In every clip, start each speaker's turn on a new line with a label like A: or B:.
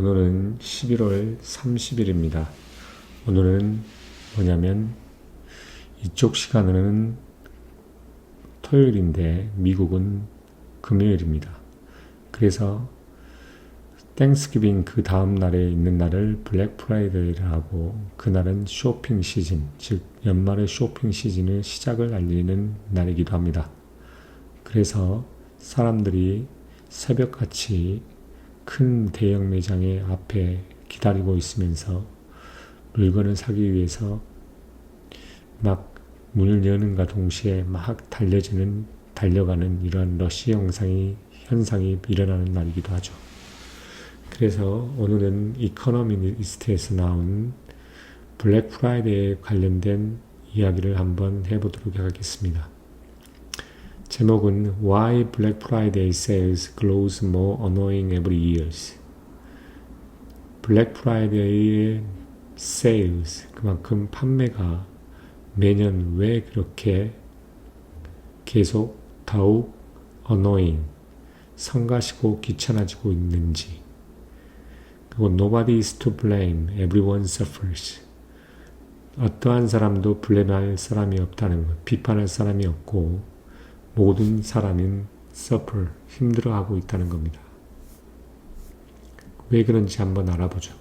A: 오늘은 11월 30일입니다. 오늘은 뭐냐면 이쪽 시간으로는 토요일인데 미국은 금요일입니다. 그래서 땡스기빙 그 다음 날에 있는 날을 블랙 프라이데이를 하고 그날은 쇼핑 시즌, 즉 연말의 쇼핑 시즌의 시작을 알리는 날이기도 합니다. 그래서 사람들이 새벽같이 큰 대형 매장의 앞에 기다리고 있으면서 물건을 사기 위해서 막 문을 여는가 동시에 막 달려가는 이러한 러시 현상이 일어나는 날이기도 하죠. 그래서 오늘은 이코노미스트에서 나온 블랙 프라이데이에 관련된 이야기를 한번 해보도록 하겠습니다. 제목은 Why Black Friday Sales Grows More Annoying Every Years. 블랙 프라이데이의 sales, 그만큼 판매가 매년 왜 그렇게 계속 더욱 annoying, 성가시고 귀찮아지고 있는지. 그리고 Nobody is to blame, everyone suffers. 어떠한 사람도 블레임할 사람이 없다는 것, 비판할 사람이 없고 모든 사람은 suffer, 힘들어하고 있다는 겁니다. 왜 그런지 한번 알아보죠.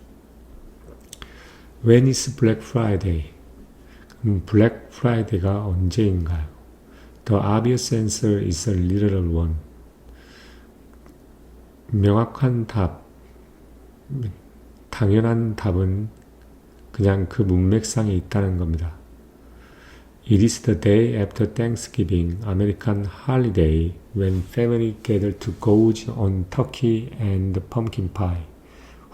A: When is Black Friday? 블랙 프라이데이가 언제인가요? The obvious answer is a literal one. 명확한 답, 당연한 답은 그냥 그 문맥상에 있다는 겁니다. It is the day after Thanksgiving, American holiday, when family gather to gorge on turkey and pumpkin pie,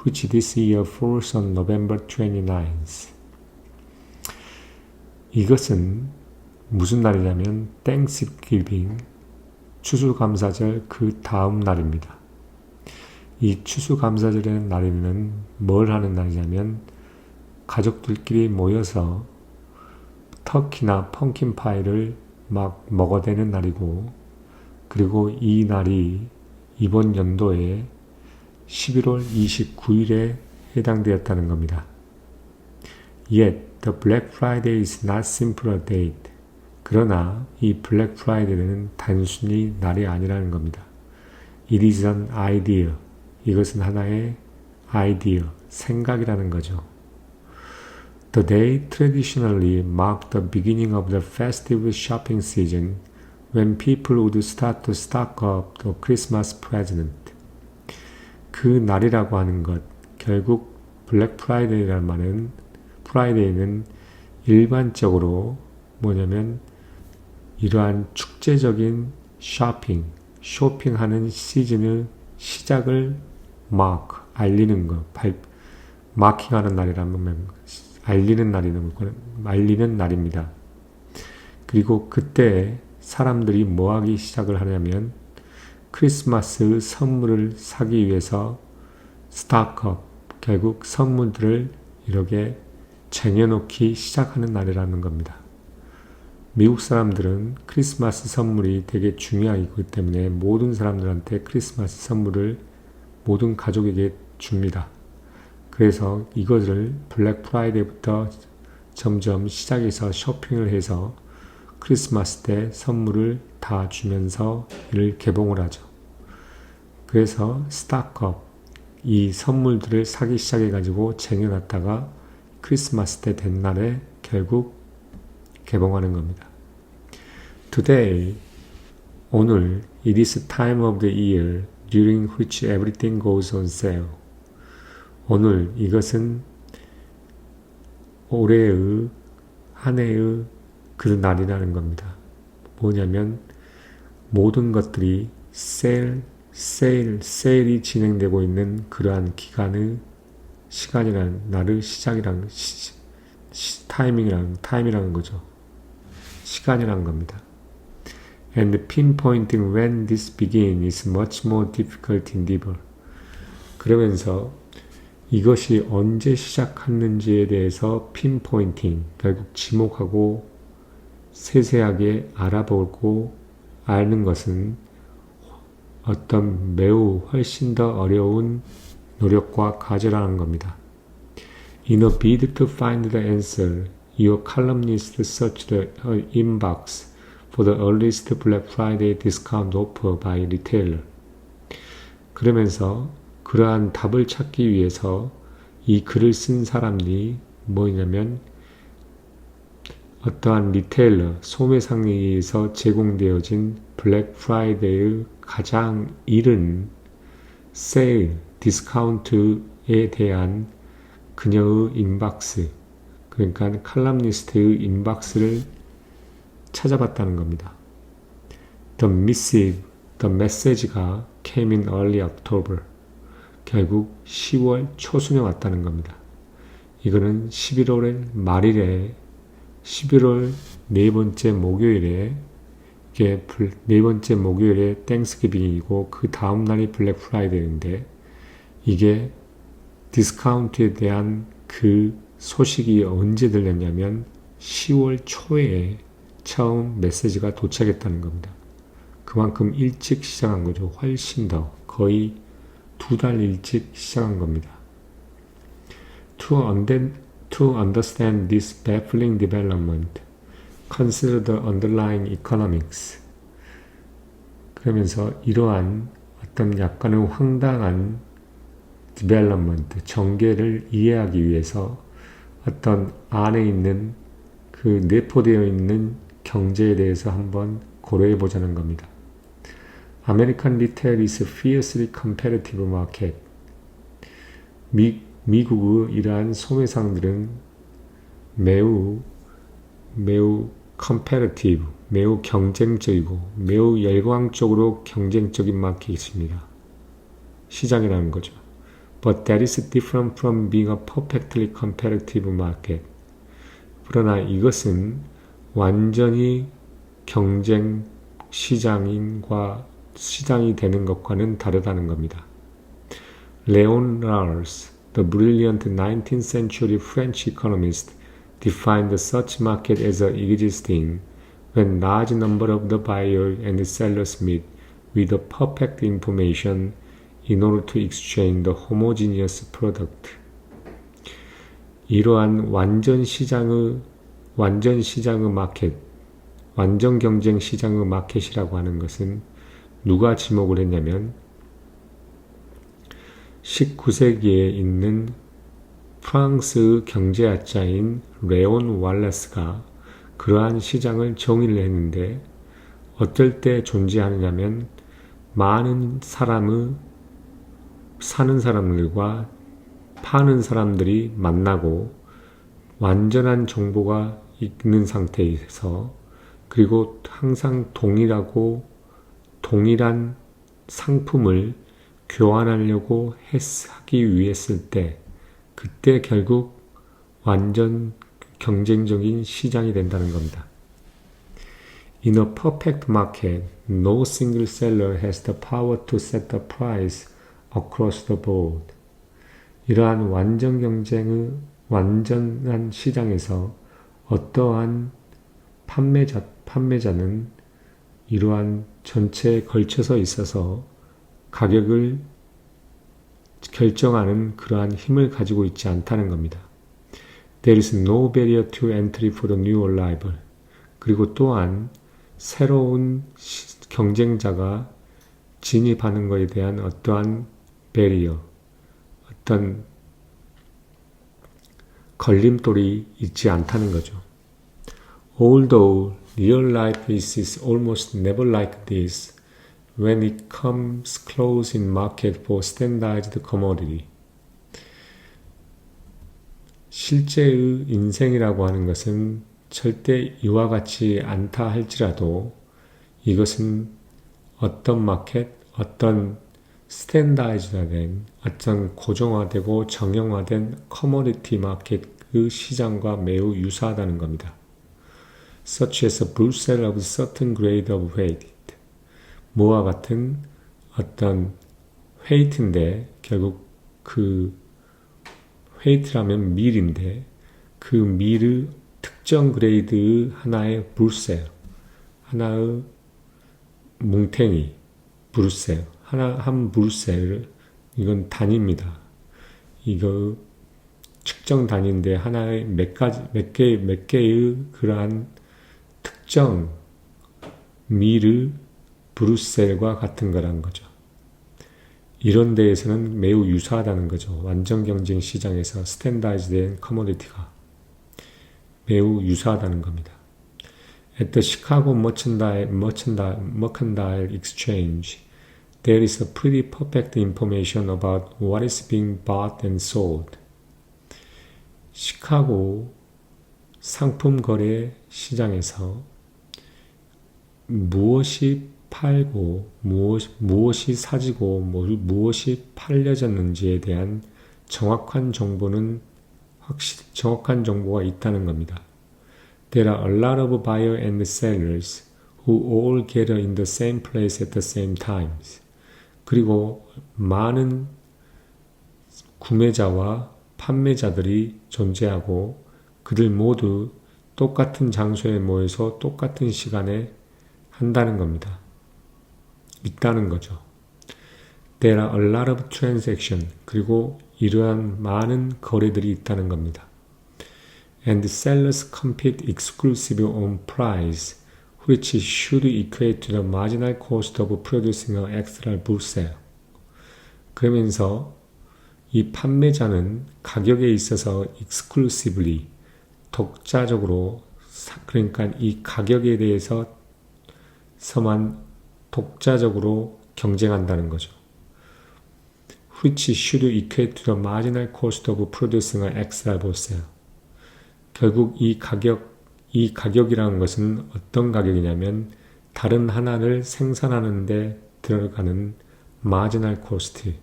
A: which this year falls on November 29th. 이것은 무슨 날이냐면 Thanksgiving, 추수감사절 그 다음 날입니다. 이 추수감사절의 날에는 뭘 하는 날이냐면 가족들끼리 모여서 터키나 펌킨파이를 막 먹어대는 날이고, 그리고 이 날이 이번 연도에 11월 29일에 해당되었다는 겁니다. Yet, the Black Friday is not simply a date. 그러나 이 블랙 프라이데이는 단순히 날이 아니라는 겁니다. It is an idea. 이것은 하나의 아이디어, 생각이라는 거죠. The day traditionally marked the beginning of the festive shopping season when people would start to stock up the Christmas present. 그 날이라고 하는 것, 결국 블랙 프라이데이라는 말은 프라이데이는 일반적으로 뭐냐면 이러한 축제적인 쇼핑하는 시즌의 시작을 알리는 것, 마킹하는 날이라면 알리는 날입니다. 그리고 그때 사람들이 뭐 하기 시작을 하냐면 크리스마스 선물을 사기 위해서 스타크업, 결국 선물들을 이렇게 쟁여놓기 시작하는 날이라는 겁니다. 미국 사람들은 크리스마스 선물이 되게 중요하기 때문에 모든 사람들한테 크리스마스 선물을 모든 가족에게 줍니다. 그래서 이것을 블랙 프라이데이부터 점점 시작해서 쇼핑을 해서 크리스마스 때 선물을 다 주면서 이를 개봉을 하죠. 그래서 스타크업, 이 선물들을 사기 시작해가지고 쟁여놨다가 크리스마스 때 된 날에 결국 개봉하는 겁니다. Today, 오늘, it is time of the year during which everything goes on sale. 오늘 이것은 올해의 한 해의 그 날이라는 겁니다. 뭐냐면 모든 것들이 세일이 진행되고 있는 그러한 기간의 시간이라는 날의 시작이라는 타임이라는 거죠. 시간이라는 겁니다. And pinpointing when this begins is much more difficult endeavor. 그러면서 이것이 언제 시작했는지에 대해서 핀포인팅, 결국 지목하고 세세하게 알아보고 아는 것은 어떤 매우 훨씬 더 어려운 노력과 과제라는 겁니다. In a bid to find the answer, your columnist searched the inbox for the earliest Black Friday discount offer by retailer. 그러면서 그러한 답을 찾기 위해서 이 글을 쓴 사람이 뭐냐면 어떠한 리테일러, 소매상에서 제공되어진 블랙 프라이데이의 가장 이른 세일, 디스카운트에 대한 그녀의 인박스, 그러니까 칼럼니스트의 인박스를 찾아봤다는 겁니다. The message가 came in early October. 결국 10월 초순에 왔다는 겁니다. 이거는 11월 말일에 11월 네 번째 목요일에 이게 네 번째 목요일에 땡스기빙이고 그 다음 날이 블랙 프라이데이인데 이게 디스카운트에 대한 그 소식이 언제 들렸냐면 10월 초에 처음 메시지가 도착했다는 겁니다. 그만큼 일찍 시작한 거죠. 훨씬 더 거의 2달 일찍 시작한 겁니다. To understand this baffling development, consider the underlying economics. 그러면서 이러한 어떤 약간의 황당한 development, 전개를 이해하기 위해서 어떤 안에 있는 그 내포되어 있는 경제에 대해서 한번 고려해 보자는 겁니다. American retail is a fiercely competitive market. 미국의 이러한 소매상들은 매우 competitive, 매우 경쟁적이고 매우 열광적으로 경쟁적인 마켓입니다. 시장이라는 거죠. But that is different from being a perfectly competitive market. 그러나 이것은 완전히 경쟁 시장이 되는 것과는 다르다는 겁니다. Leon Rawls, the brilliant 19th century French economist, defined such market as existing when large number of the buyer and sellers meet with the perfect information in order to exchange the homogeneous product. 이러한 완전 시장의 마켓, 완전 경쟁 시장의 마켓이라고 하는 것은 누가 지목을 했냐면 19세기에 있는 프랑스의 경제학자인 레온 왈라스가 그러한 시장을 정의를 했는데 어떨 때 존재하느냐면 많은 사는 사람들과 파는 사람들이 만나고 완전한 정보가 있는 상태에서 그리고 항상 동일한 상품을 교환하려고 하기 위했을 때 그때 결국 완전 경쟁적인 시장이 된다는 겁니다. In a perfect market, no single seller has the power to set the price across the board. 이러한 완전한 시장에서 어떠한 판매자는 이러한 전체에 걸쳐서 있어서 가격을 결정하는 그러한 힘을 가지고 있지 않다는 겁니다. There is no barrier to entry for the new arrival. 그리고 또한 새로운 경쟁자가 진입하는 것에 대한 어떠한 barrier, 어떤 걸림돌이 있지 않다는 거죠. Although real life is almost never like this when it comes close in market for standardized commodity. 실제의 인생이라고 하는 것은 절대 이와 같이 않다 할지라도 이것은 어떤 마켓, 어떤 스탠다이즈화된, 어떤 고정화되고 정형화된 커머디티 마켓의 시장과 매우 유사하다는 겁니다. Such as a bullsell of certain grade of weight. 뭐와 같은 어떤 웨이트인데 결국 그 웨이트라면 밀인데 그 밀의 특정 그레이드의 하나의 브루셀, 하나의 뭉탱이 브루셀, 한 브루셀, 이건 단입니다. 이거 측정 단위인데 하나의 몇 개의 그러한 특정 미르 브루셀과 같은 거란 거죠. 이런 데에서는 매우 유사하다는 거죠. 완전 경쟁 시장에서 스탠다이즈된 커머디티가 매우 유사하다는 겁니다. At the Chicago Mercantile Exchange, there is a pretty perfect information about what is being bought and sold. 시카고 상품 거래 시장에서 무엇이 팔고 무엇이 사지고 무엇이 팔려졌는지에 대한 정확한 정보가 있다는 겁니다. There are a lot of buyers and sellers who all gather in the same place at the same times. 그리고 많은 구매자와 판매자들이 존재하고 그들 모두 똑같은 장소에 모여서 똑같은 시간에 한다는 겁니다. 있다는 거죠. There are a lot of transactions. 그리고 이러한 많은 거래들이 있다는 겁니다. And sellers compete exclusively on price, which should equate to the marginal cost of producing an extra bull sale. 그러면서 이 판매자는 가격에 있어서 exclusively, 독자적으로, 그러니까 이 가격에 대해서만 독자적으로 경쟁한다는 거죠. Which should equate to the marginal cost of producing an extra bull sale. 결국 이 가격이라는 것은 어떤 가격이냐면 다른 하나를 생산하는 데 들어가는 마지널 코스트,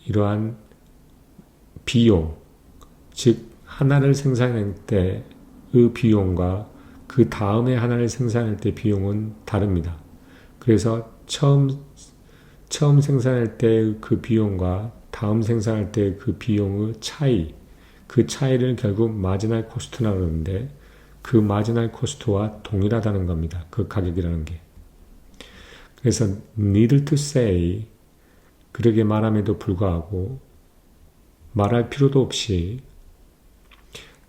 A: 이러한 비용, 즉 하나를 생산할 때의 비용과 그 다음에 하나를 생산할 때 비용은 다릅니다. 그래서 처음 생산할 때의 그 비용과 다음 생산할 때의 그 비용의 차이, 그 차이를 결국 마지널 코스트라고 그러는데 그 마지널 코스트와 동일하다는 겁니다. 그 가격이라는 게. 그래서 need to say, 그러게 말함에도 불구하고 말할 필요도 없이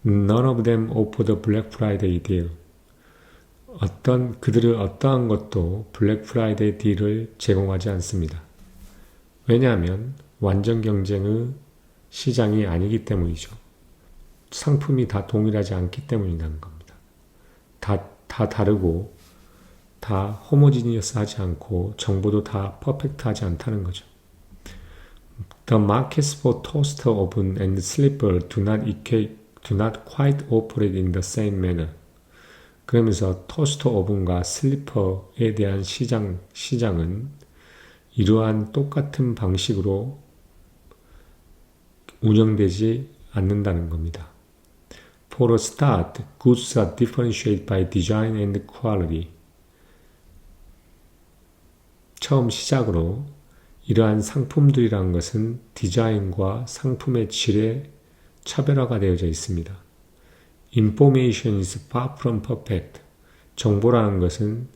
A: none of them offer the Black Friday deal. 그들을 어떠한 것도 블랙 프라이데이 딜을 제공하지 않습니다. 왜냐하면 완전 경쟁의 시장이 아니기 때문이죠. 상품이 다 동일하지 않기 때문이라는 겁니다. 다 다르고 다 호모지니어스하지 않고 정보도 다 퍼펙트하지 않다는 거죠. The markets for toaster oven and slipper do not quite operate in the same manner. 그러면서 토스터 오븐과 슬리퍼에 대한 시장은 이러한 똑같은 방식으로 운영되지 않는다는 겁니다. For a start, goods are differentiated by design and quality. 처음 시작으로 이러한 상품들이라는 것은 디자인과 상품의 질에 차별화가 되어져 있습니다. Information is far from perfect. 정보라는 것은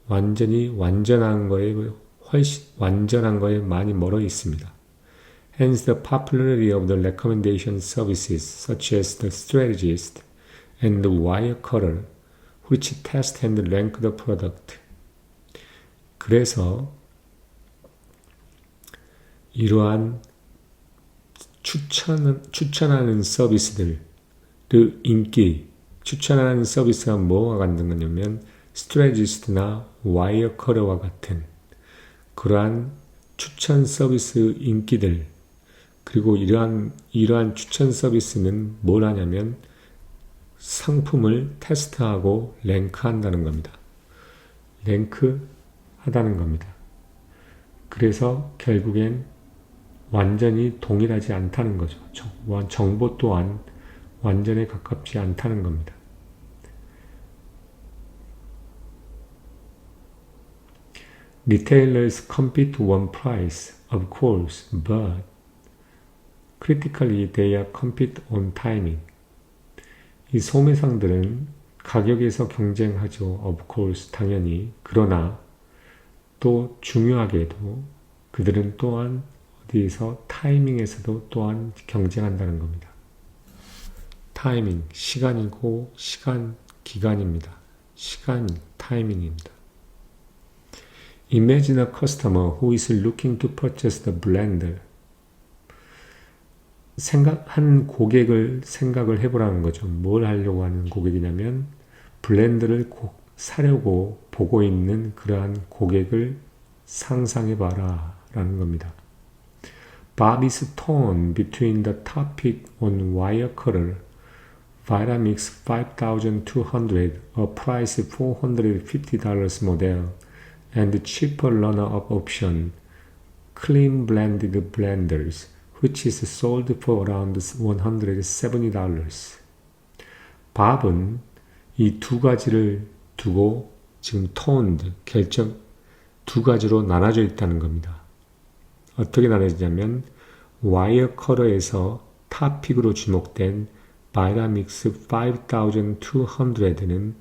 A: 완전한 거에 많이 멀어 있습니다. Hence the popularity of the recommendation services such as the strategist and the wire cutter, which test and rank the product. 그래서 이러한 추천하는 서비스들 추천하는 서비스가 뭐가 같은 거냐면 스트레지스트나 와이어 커러와 같은 그러한 추천 서비스 인기들, 그리고 이러한 추천 서비스는 뭘 하냐면 상품을 테스트하고 랭크한다는 겁니다. 랭크하다는 겁니다. 그래서 결국엔 완전히 동일하지 않다는 거죠. 정보 또한 완전에 가깝지 않다는 겁니다. Retailers compete on price, of course, but critically they compete on timing. 이 소매상들은 가격에서 경쟁하죠. of course, 당연히. 그러나 또 중요하게도 그들은 또한 어디에서 타이밍에서도 또한 경쟁한다는 겁니다. 타이밍, 시간이고 시간, 기간입니다. 시간, 타이밍입니다. Imagine a customer who is looking to purchase the blender. 한 고객을 생각을 해보라는 거죠. 뭘 하려고 하는 고객이냐면 블렌더를 사려고 보고 있는 그러한 고객을 상상해봐라 라는 겁니다. Bob is torn between the topic on wire cutter, Vitamix 5200, a price $450 model, and the cheaper runner-up option, Clean Blended Blenders, which is sold for around $170. 밥은 이 두 가지를 두고 지금 toned, 두 가지로 나눠져 있다는 겁니다. 어떻게 나눠지냐면 와이어 커터에서 탑픽으로 주목된 바이라믹스 5200는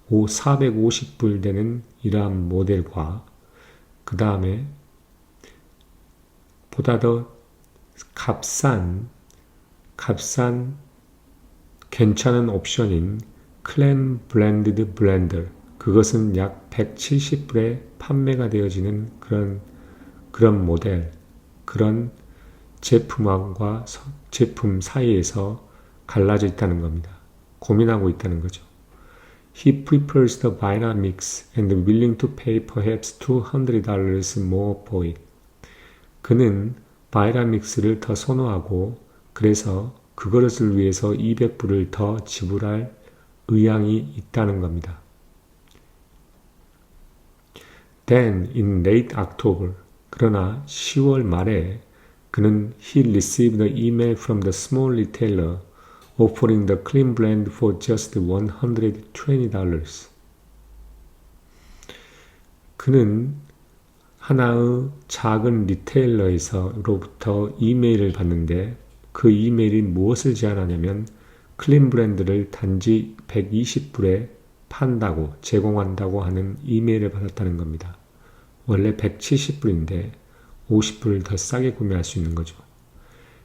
A: 450불 되는 이러한 모델과 그 다음에 보다 더 값싼 괜찮은 옵션인 클랜 블렌디드 블렌더, 그것은 약 170불에 판매가 되어지는 그런 모델, 그런 제품과 제품 사이에서 갈라져 있다는 겁니다. 고민하고 있다는 거죠. He prefers the Vitamix and willing to pay perhaps $200 more for it. 그는 바이라믹스를 더 선호하고 그래서 그것을 위해서 200불을 더 지불할 의향이 있다는 겁니다. Then in late October, 그러나 10월 말에 그는 he received an email from the small retailer offering the clean blend for just $120. 그는 하나의 작은 리테일러에서로부터 이메일을 받는데 그 이메일이 무엇을 제안하냐면 클린 브랜드를 단지 120불에 판다고 제공한다고 하는 이메일을 받았다는 겁니다. 원래 170불인데 50불을 더 싸게 구매할 수 있는 거죠.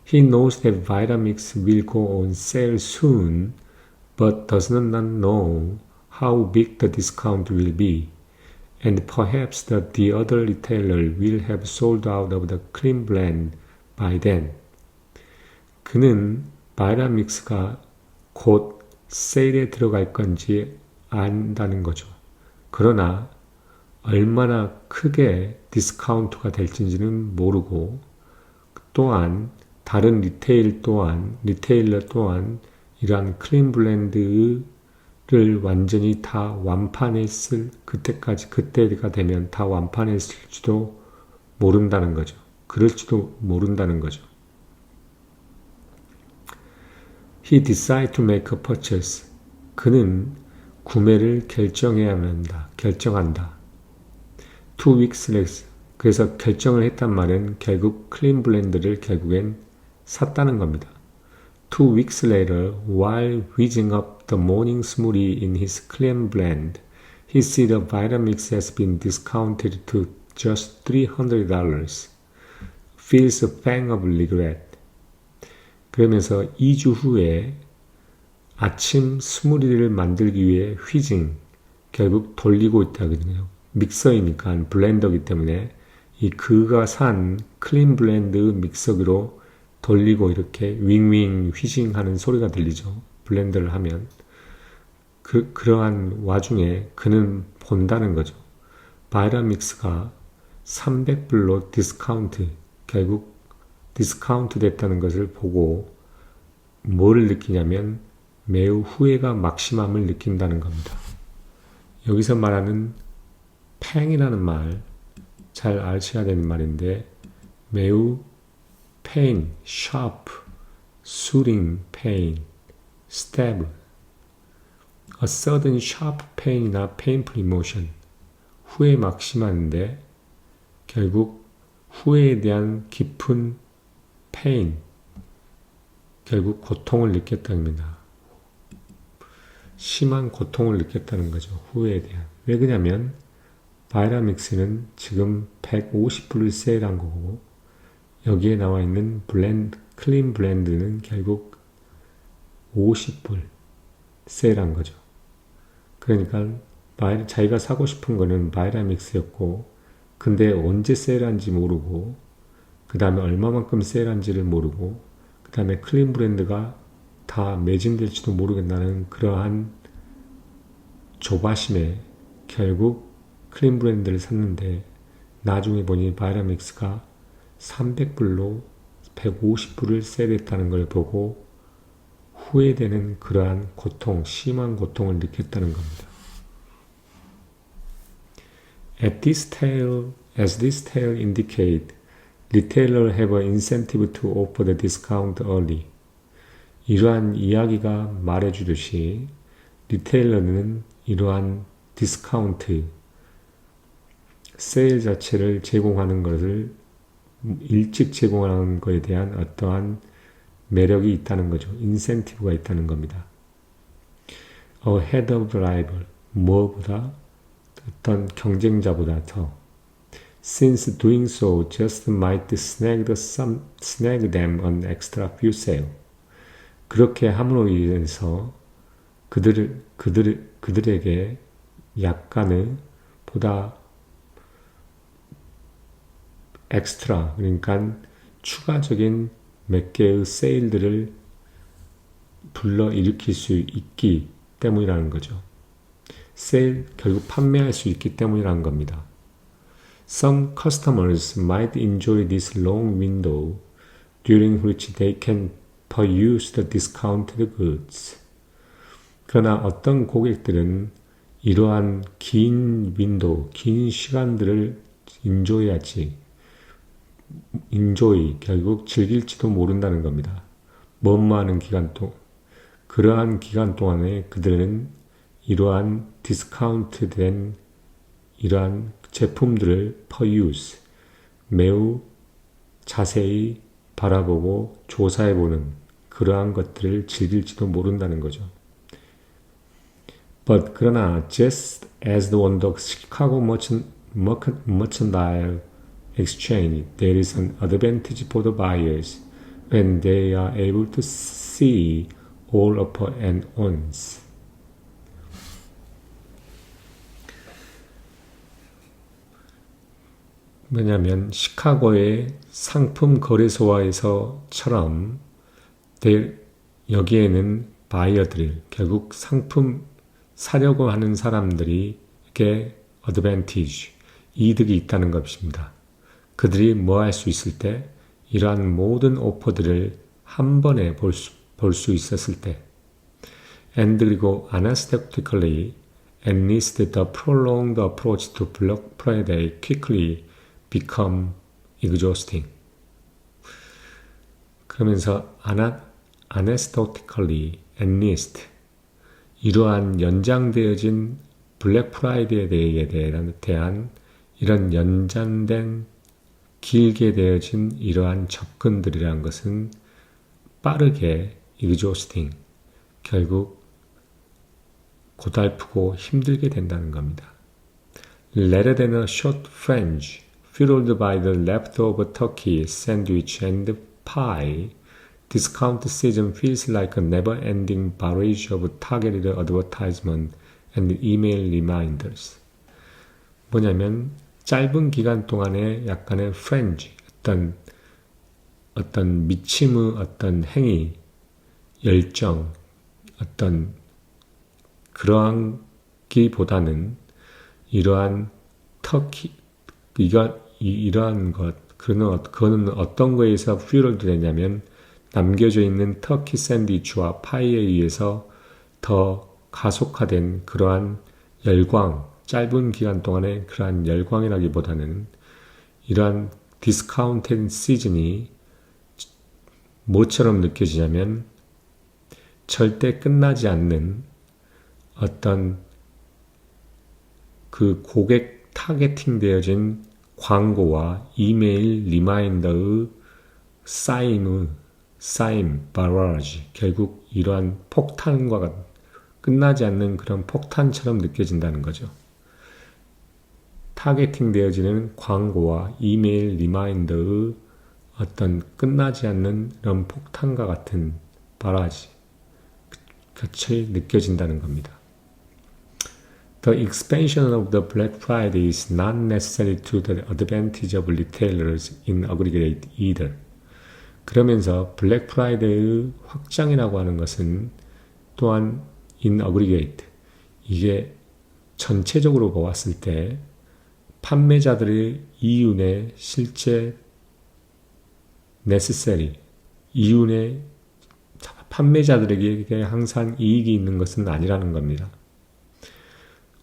A: He knows that Vitamix will go on sale soon, but does not know how big the discount will be, and perhaps the other retailer will have sold out of the clean blend by then. 그는 바이라믹스가 곧 세일에 들어갈 건지 안다는 거죠. 그러나 얼마나 크게 디스카운트가 될지는 모르고 또한 다른 리테일러 또한 이러한 클린 블렌드를 완전히 다 완판했을 그때가 되면 다 완판했을지도 모른다는 거죠. 그럴지도 모른다는 거죠. He decided to make a purchase. 그는 구매를 결정한다. 2 weeks later. 그래서 결정을 했단 말은 결국 클린 블렌드를 결국엔 샀다는 겁니다. 2 weeks later, while whizzing up the morning smoothie in his clean blend, he sees the Vitamix has been discounted to just $300. Feels a pang of regret. 그러면서 2주 후에 아침 스무디를 만들기 위해 휘징, 결국 돌리고 있다거든요. 믹서이니까 블렌더이기 때문에 그가 산 클린 블렌드 믹서기로 돌리고 이렇게 윙윙 휘징하는 소리가 들리죠. 블렌더를 하면. 그러한 와중에 그는 본다는 거죠. 바이라믹스가 300불로 결국 디스카운트 됐다는 것을 보고 뭐를 느끼냐면 매우 후회가 막심함을 느낀다는 겁니다. 여기서 말하는 팽이라는 말, 잘 아셔야 되는 말인데 매우 pain, sharp, soothing pain, stab, a sudden sharp pain이나 painful emotion, 후회 막심한데 결국 후회에 대한 깊은 pain, 결국 고통을 느꼈다는 겁니다. 심한 고통을 느꼈다는 거죠. 후회에 대한. 왜 그러냐면 바이라믹스는 지금 150불을 세일한 거고 여기에 나와 있는 클린 블렌드는 결국 50불 세일한 거죠. 그러니까 자기가 사고 싶은 거는 바이라믹스였고, 근데 언제 세일한지 모르고, 그 다음에 얼마만큼 세일한지를 모르고, 그 다음에 클린 브랜드가 다 매진될지도 모르겠다는 그러한 조바심에 결국 클린 브랜드를 샀는데, 나중에 보니 바이라믹스가 300불로 150불을 세일했다는 걸 보고 후회되는 그러한 고통, 심한 고통을 느꼈다는 겁니다. As this tale indicate, retailer have an incentive to offer the discount early. 이러한 이야기가 말해주듯이 리테일러는 이러한 디스카운트, 세일 자체를 제공하는 것을 일찍 제공하는 것에 대한 어떠한 매력이 있다는 거죠. 인센티브가 있다는 겁니다. Ahead of the rival, 무엇보다 어떤 경쟁자보다 더. Since doing so just might snag them an extra few sale. 그렇게 함으로 인해서 그들에게 약간의 보다 엑스트라, 그러니까 추가적인 몇 개의 세일들을 불러일으킬 수 있기 때문이라는 거죠. 세일, 결국 판매할 수 있기 때문이라는 겁니다. Some customers might enjoy this long window during which they can peruse the discounted goods. 그러나 어떤 고객들은 이러한 긴 윈도우, 긴 시간들을 결국 즐길지도 모른다는 겁니다. 머무하는 기간 그러한 기간 동안에 그들은 이러한 디스카운트된 이러한 제품들을 peruse, 매우 자세히 바라보고 조사해보는 그러한 것들을 즐길지도 모른다는 거죠. 그러나 just as on the Chicago Mercantile Exchange, there is an advantage for the buyers when they are able to see all up and ons. 왜냐하면 시카고의 상품 거래소와에서처럼 여기에는 바이어들, 결국 상품 사려고 하는 사람들에게 어드밴티지, 이득이 있다는 것입니다. 그들이 뭐 할 수 있을 때 이러한 모든 오퍼들을 한 번에 볼 수 있었을 때 and 그리고 anesthetically enlist the prolonged approach to Black Friday quickly become exhausting. 그러면서 anesthetically enlist 이러한 연장되어진 블랙 프라이데이에 대한 이런 연장된 길게 되어진 이러한 접근들이라는 것은 빠르게 exhausting, 결국 고달프고 힘들게 된다는 겁니다. Rather than a short fringe fueled by the leftover turkey, sandwich and pie, discount season feels like a never-ending barrage of targeted advertisement and email reminders. 뭐냐면 짧은 기간 동안에 약간의 fringe, 어떤 미침의 어떤 행위, 열정, 어떤 그러한 기보다는 이러한 이러한 것, 그거는 어떤 거에서 fueled 되냐면 남겨져 있는 터키 샌드위치와 파이에 의해서 더 가속화된 그러한 열광, 짧은 기간 동안의 그러한 열광이라기보다는 이러한 디스카운트 시즌이 뭐처럼 느껴지냐면 절대 끝나지 않는 어떤 그 고객 타겟팅 되어진 광고와 이메일 리마인더의 쌓임, 바라지, 결국 이러한 폭탄과 끝나지 않는 그런 폭탄처럼 느껴진다는 거죠. 타겟팅 되어지는 광고와 이메일 리마인더의 어떤 끝나지 않는 이런 폭탄과 같은 바라지 같이 느껴진다는 겁니다. The expansion of the Black Friday is not necessary to the advantage of retailers in aggregate either. 그러면서 블랙 프라이데이의 확장이라고 하는 것은 또한 in aggregate, 이게 전체적으로 보았을 때 판매자들의 이윤에 실제 necessary, 이윤에 판매자들에게 항상 이익이 있는 것은 아니라는 겁니다.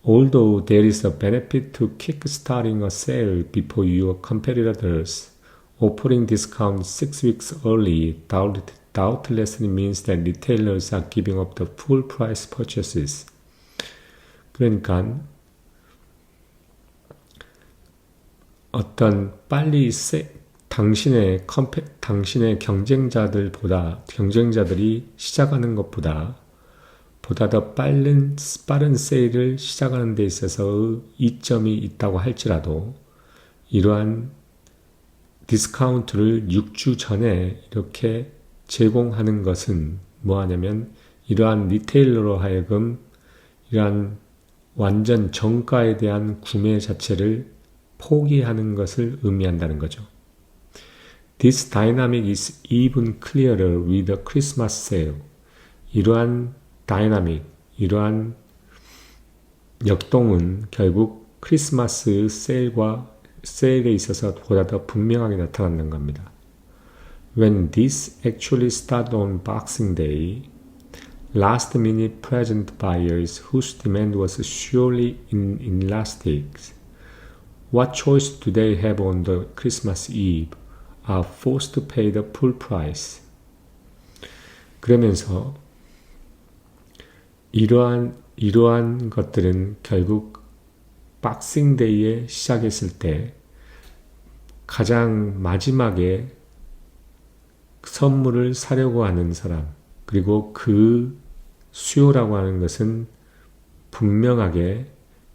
A: Although there is a benefit to kick-starting a sale before your competitors, offering discount 6 weeks early doubtlessly means that retailers are giving up the full price purchases. 그러니까 어떤 빨리 당신의 경쟁자들이 시작하는 것보다 더 빠른 세일을 시작하는 데 있어서 이점이 있다고 할지라도 이러한 디스카운트를 6주 전에 이렇게 제공하는 것은 뭐하냐면 이러한 리테일러로 하여금 이러한 완전 정가에 대한 구매 자체를 포기하는 것을 의미한다는 거죠. This dynamic is even clearer with the Christmas sale. 이러한 이러한 역동은 결국 크리스마스 세일에 있어서 보다 더 분명하게 나타난다는 겁니다. When this actually started on Boxing Day, last-minute present buyers whose demand was surely inelastic, what choice do they have on the Christmas Eve, are forced to pay the full price. 그러면서 이러한 것들은 결국 박싱데이에 시작했을 때 가장 마지막에 선물을 사려고 하는 사람, 그리고 그 수요라고 하는 것은 분명하게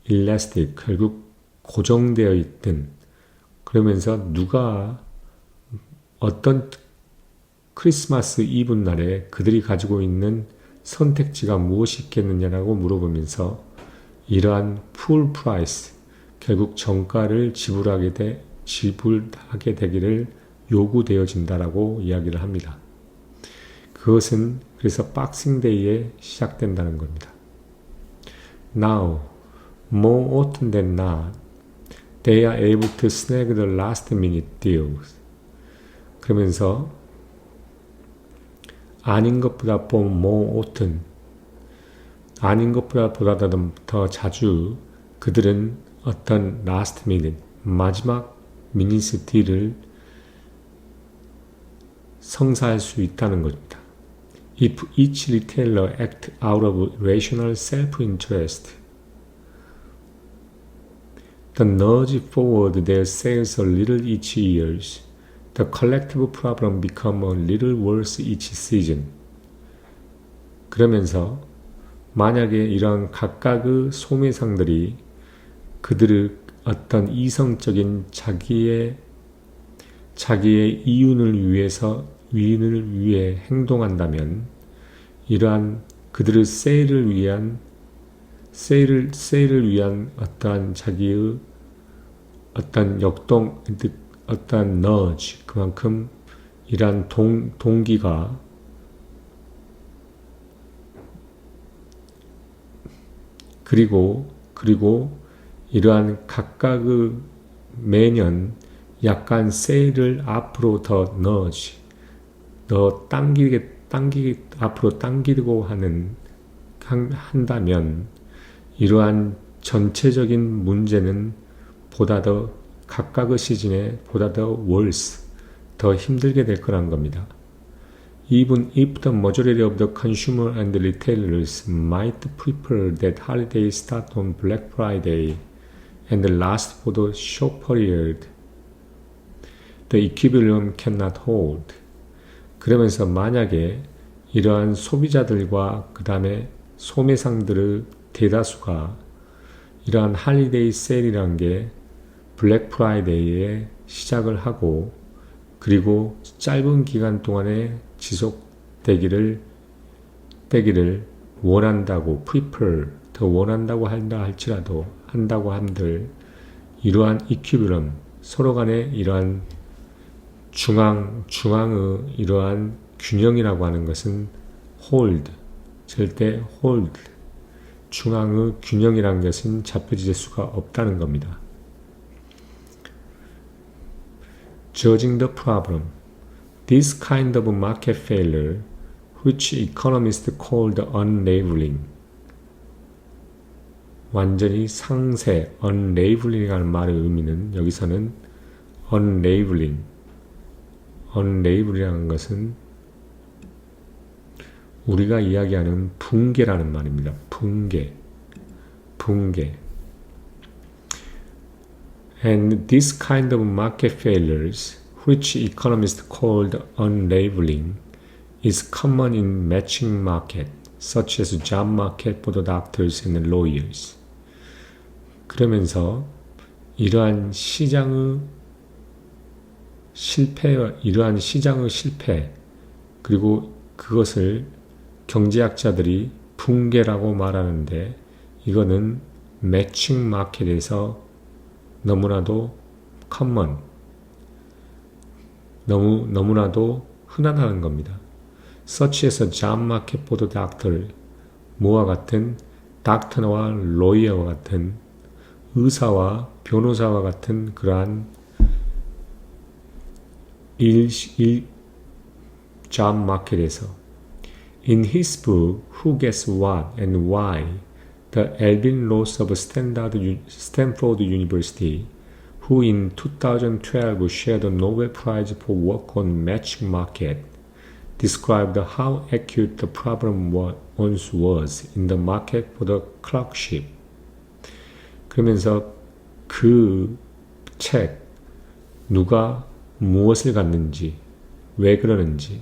A: elastic, 결국 고정되어 있든, 그러면서 누가 어떤 크리스마스 이브 날에 그들이 가지고 있는 선택지가 무엇이 있겠느냐라고 물어보면서 이러한 풀 프라이스, 결국 정가를 지불하게 되기를 요구되어진다라고 이야기를 합니다. 그것은 그래서 박싱데이에 시작된다는 겁니다. Now, more often than not, they are able to snag the last minute deals. 그러면서 아닌 것보다 more often, 아닌 것보다 더 자주 그들은 어떤 last minute, 마지막 미니스 딜을 성사할 수 있다는 것입니다. If each retailer act out of rational self-interest, the nudge forward their sales a little each year, the collective problem become a little worse each season. 그러면서 만약에 이런 각각의 소매상들이 그들의 어떤 이성적인 자기의 이윤을 위해 행동한다면, 이러한 그들의 세일을 위한 어떠한 자기의 어떤 역동, 어떤 너지, 그만큼 이러한 동기가 그리고 이러한 각각의 매년 약간 세일을 앞으로 더 너지, 앞으로 당기고 한다면 이러한 전체적인 문제는 보다 더 각각의 시즌에 보다 더 worse, 더 힘들게 될 거란 겁니다. Even if the majority of the consumer and retailers might prefer that holiday start on Black Friday and last for the short period, the equilibrium cannot hold. 그러면서 만약에 이러한 소비자들과 그 다음에 소매상들의 대다수가 이러한 할리데이 세일이라는 게 블랙 프라이데이에 시작을 하고 그리고 짧은 기간 동안에 지속되기를 원한다고 prefer 더 원한다고 한다고 한들 이러한 equilibrium 서로 간의 이러한 중앙의 이러한 균형이라고 하는 것은 hold 절대 hold 중앙의 균형이라는 것은 잡혀질 수가 없다는 겁니다. Judging the problem. This kind of market failure, which economists call the unraveling. 완전히 상세, unraveling이라는 말의 의미는 여기서는 unraveling이라는 것은 우리가 이야기하는 붕괴라는 말입니다. 붕괴. And this kind of market failures, which economists called unraveling, is common in matching market, such as job market for the doctors and lawyers. 그러면서 이러한 시장의 실패, 그리고 그것을 경제학자들이 붕괴라고 말하는데 이거는 매칭 마켓에서 너무나도 common, 너무나도 흔하다는 겁니다. such as a job market for the doctor, 뭐와 같은 닥터와 로이어와 같은 의사와 변호사와 같은 그러한 job market에서 In his book, Who Gets What and Why, the Alvin Ross of Stanford University, who in 2012 shared a Nobel Prize for work on matching market, described how acute the problem once was in the market for the clerkship. 그러면서 그 책, 누가 무엇을 갖는지, 왜 그러는지,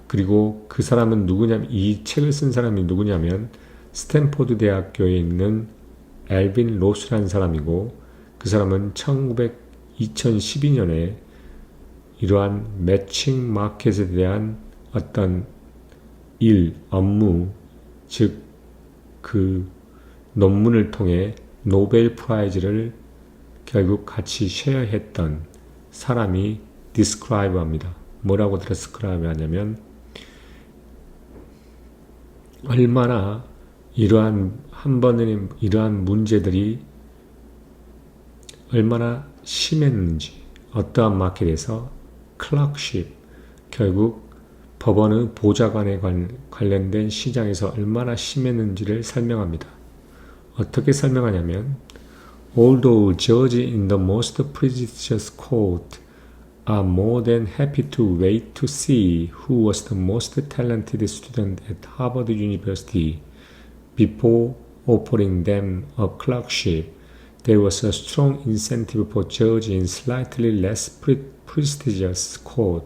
A: 그리고 그 사람은 누구냐면, 이 책을 쓴 사람이 누구냐면 스탠포드 대학교에 있는 엘빈 로스라는 사람이고, 그 사람은 2012년에 이러한 매칭 마켓에 대한 어떤 업무, 즉 그 논문을 통해 노벨 프라이즈를 결국 같이 쉐어했던 사람이 describe 합니다. 뭐라고 describe 하냐면 얼마나 이러한 문제들이 얼마나 심했는지, 어떠한 마켓에서 클럭십, 결국 법원의 보좌관에 관련된 시장에서 얼마나 심했는지를 설명합니다. 어떻게 설명하냐면 Although judges in the most prestigious court are more than happy to wait to see who was the most talented student at Harvard University before offering them a clerkship, there was a strong incentive for judges in slightly less prestigious court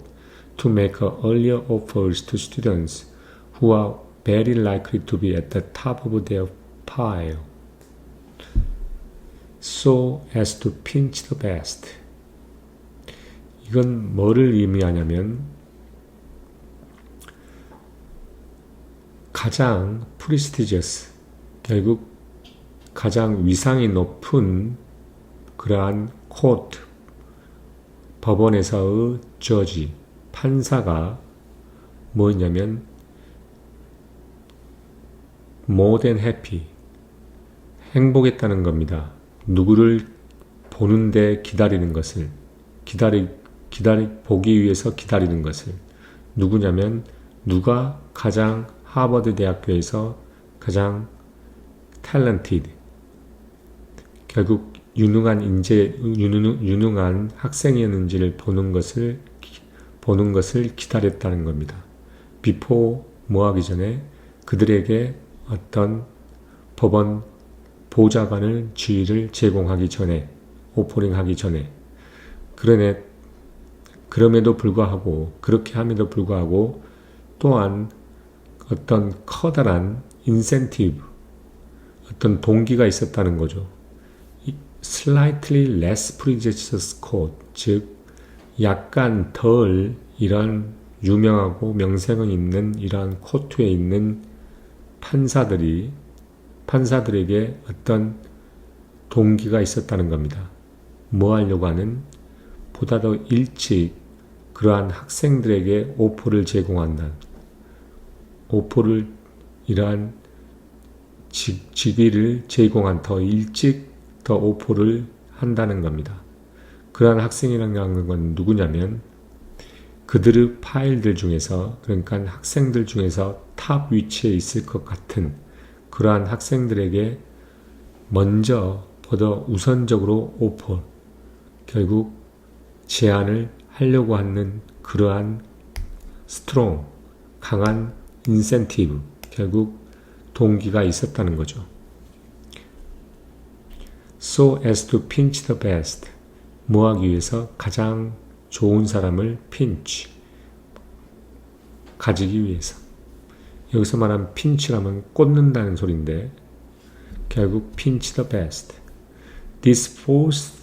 A: to make earlier offers to students who are very likely to be at the top of their pile, so as to pinch the best. 이건 뭐를 의미하냐면 가장 prestigious, 결국 가장 위상이 높은 그러한 코트, 법원에서의 저지, 판사가 뭐냐면 more than happy, 행복했다는 겁니다. 누구를 보는데 기다리는 것을, 보기 위해서 기다리는 것을. 누구냐면 누가 가장 하버드 대학교에서 가장 talented, 결국 유능한 학생이었는지를 보는 것을 기다렸다는 겁니다. before 뭐하기 전에, 그들에게 어떤 법원 보좌관을 지위를 제공하기 전에, 오퍼링하기 전에. 그럼에도 불구하고, 그렇게 함에도 불구하고 또한 어떤 커다란 인센티브, 어떤 동기가 있었다는 거죠. Slightly less prestigious court, 즉 약간 덜 이런 유명하고 명성이 있는 이러한 코트에 있는 판사들에게 어떤 동기가 있었다는 겁니다. 뭐 하려고 하는? 보다 더 일찍 그러한 학생들에게 오퍼를 제공한다. 오퍼를 이러한 직위를 제공한 더 일찍 더 오퍼를 한다는 겁니다. 그러한 학생이라는 건 누구냐면 그들의 파일들 중에서 그러니까 학생들 중에서 탑 위치에 있을 것 같은 그러한 학생들에게 먼저 보다 우선적으로 오퍼 결국 제안을 하려고 하는 그러한 스트롱 강한 인센티브 결국 동기가 있었다는 거죠. So as to pinch the best 뭐 하기 위해서 가장 좋은 사람을 pinch 가지기 위해서 여기서 말하는 pinch라면 꽂는다는 소리인데 결국 pinch the best This forced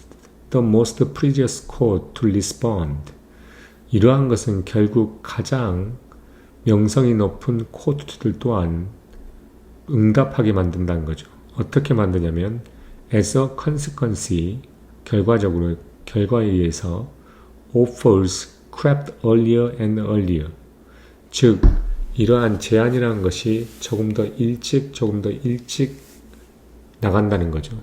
A: the most precious court to respond 이러한 것은 결국 가장 명성이 높은 코트들 또한 응답하게 만든다는 거죠. 어떻게 만드냐면 as a consequence 결과적으로 결과에 의해서 offers crept earlier and earlier 즉 이러한 제안이라는 것이 조금 더 일찍 나간다는 거죠.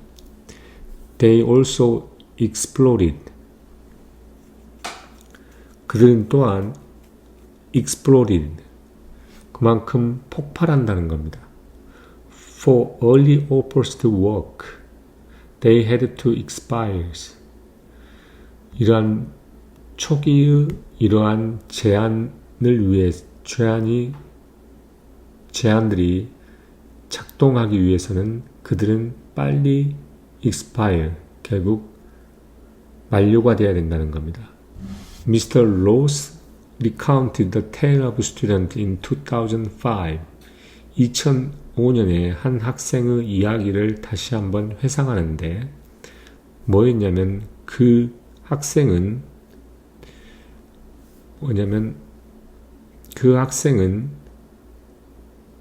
A: They also exploded 그들은 또한 exploded 그만큼 폭발한다는 겁니다. For early offers to work, they had to expire. 이러한 초기의 이러한 제안을 위해 제안들이 작동하기 위해서는 그들은 빨리 expire, 결국 만료가 되어야 된다는 겁니다. Mr. Ross recounted the tale of a student in 2005. 2005년에 한 학생의 이야기를 다시 한번 회상하는데 뭐였냐면 그 학생은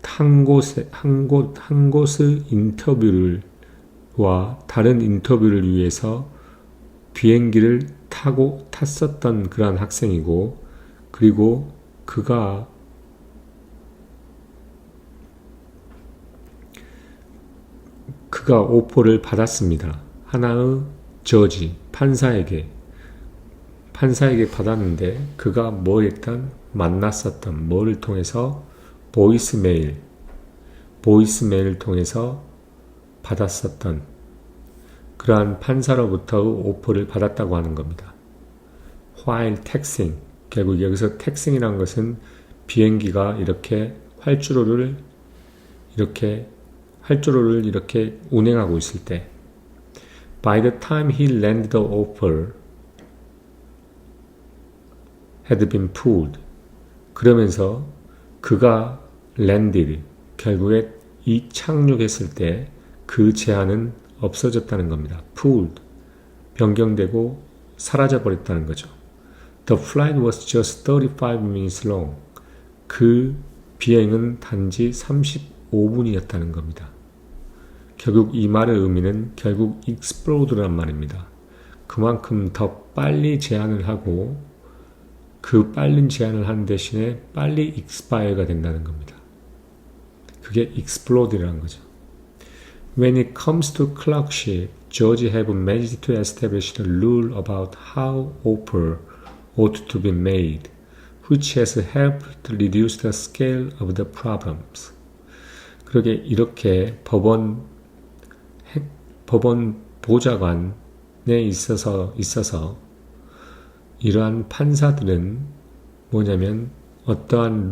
A: 한 곳의 다른 인터뷰를 위해서 비행기를 탔었던 그러한 학생이고 그리고 그가 오퍼를 받았습니다. 하나의 저지, 판사에게 받았는데 그가 뭐를 통해서 보이스메일을 통해서 받았었던 그러한 판사로부터 오퍼를 받았다고 하는 겁니다. While taxiing, 결국 여기서 taxiing이라는 것은 비행기가 이렇게 활주로를 운행하고 있을 때 By the time he landed the offer had been pulled. 그러면서 그가 landed, 결국에 이 착륙했을 때 그 제안은 없어졌다는 겁니다. pulled, 변경되고 사라져버렸다는 거죠. The flight was just 35 minutes long. 그 비행은 단지 35분이었다는 겁니다. 결국 이 말의 의미는 결국 explode란 말입니다. 그만큼 더 빨리 제안을 하고 그 빠른 제안을 하는 대신에 빨리 expire가 된다는 겁니다. 그게 explode라는 거죠. When it comes to clerkship, judges have managed to establish the rule about how offer ought to be made, which has helped reduce the scale of the problems. 그러게 이렇게 법원 보좌관에 있어서 이러한 판사들은 뭐냐면 어떠한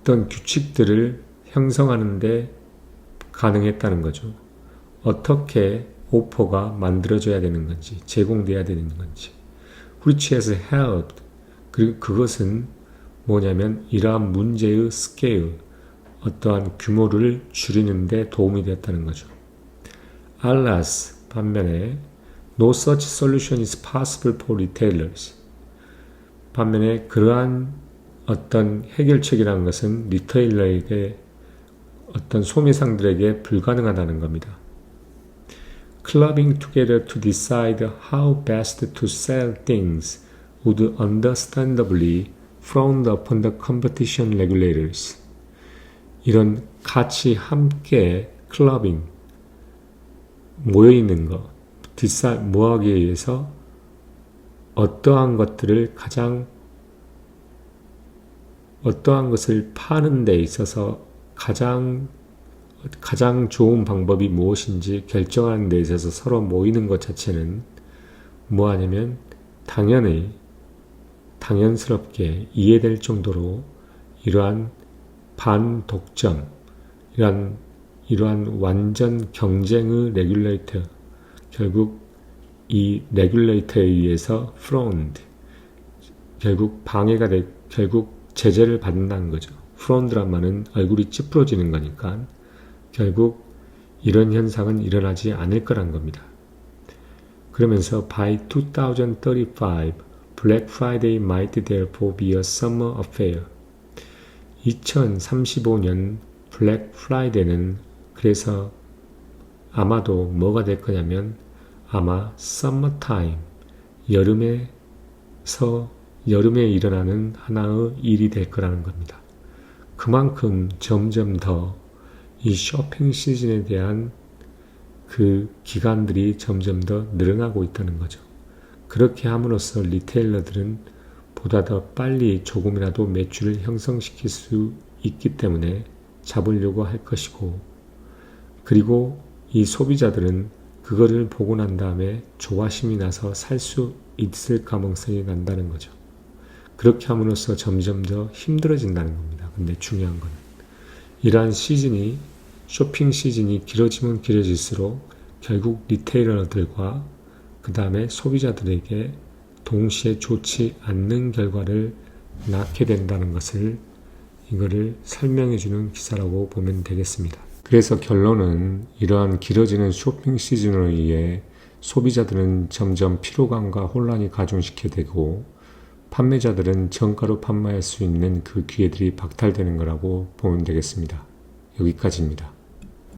A: 어떤 규칙들을 형성하는데 가능했다는 거죠. 어떻게 오퍼가 만들어져야 되는 건지, 제공돼야 되는 건지. Which has helped. 그리고 그것은 뭐냐면 이러한 문제의 스케일, 어떠한 규모를 줄이는 데 도움이 되었다는 거죠. Alas, 반면에 No such solution is possible for retailers. 반면에 그러한 어떤 해결책이라는 것은 리테일러에게 어떤 소매상들에게 불가능하다는 겁니다. Clubbing together to decide how best to sell things would understandably frown upon the competition regulators. 이런 같이 함께 클러빙 모여있는 것, 뭐하기 위해서 어떠한 것을 파는 데 있어서 가장 좋은 방법이 무엇인지 결정하는 데 있어서 서로 모이는 것 자체는 뭐하냐면 당연스럽게 이해될 정도로 이러한 반독점, 이러한 완전 경쟁의 레귤레이터, 결국 이 레귤레이터에 의해서 frowned, 결국 결국 제재를 받는다는 거죠. frowned란 말은 얼굴이 찌푸러지는 거니까 결국 이런 현상은 일어나지 않을 거란 겁니다. 그러면서 by 2035, Black Friday might therefore be a summer affair. 2035년 블랙 프라이데이는 그래서 아마도 뭐가 될 거냐면 아마 summertime, 여름에 일어나는 하나의 일이 될 거라는 겁니다. 그만큼 점점 더 이 쇼핑 시즌에 대한 그 기간들이 점점 더 늘어나고 있다는 거죠. 그렇게 함으로써 리테일러들은 보다 더 빨리 조금이라도 매출을 형성시킬 수 있기 때문에 잡으려고 할 것이고, 그리고 이 소비자들은 그거를 보고 난 다음에 조바심이 나서 살 수 있을 가능성이 난다는 거죠. 그렇게 함으로써 점점 더 힘들어진다는 겁니다. 근데 중요한 건 이러한 쇼핑 시즌이 길어지면 길어질수록 결국 리테일러들과 그 다음에 소비자들에게 동시에 좋지 않는 결과를 낳게 된다는 것을 이거를 설명해주는 기사라고 보면 되겠습니다. 그래서 결론은 이러한 길어지는 쇼핑 시즌으로 인해 소비자들은 점점 피로감과 혼란이 가중시게 되고 판매자들은 정가로 판매할 수 있는 그 기회들이 박탈되는 거라고 보면 되겠습니다. 여기까지입니다.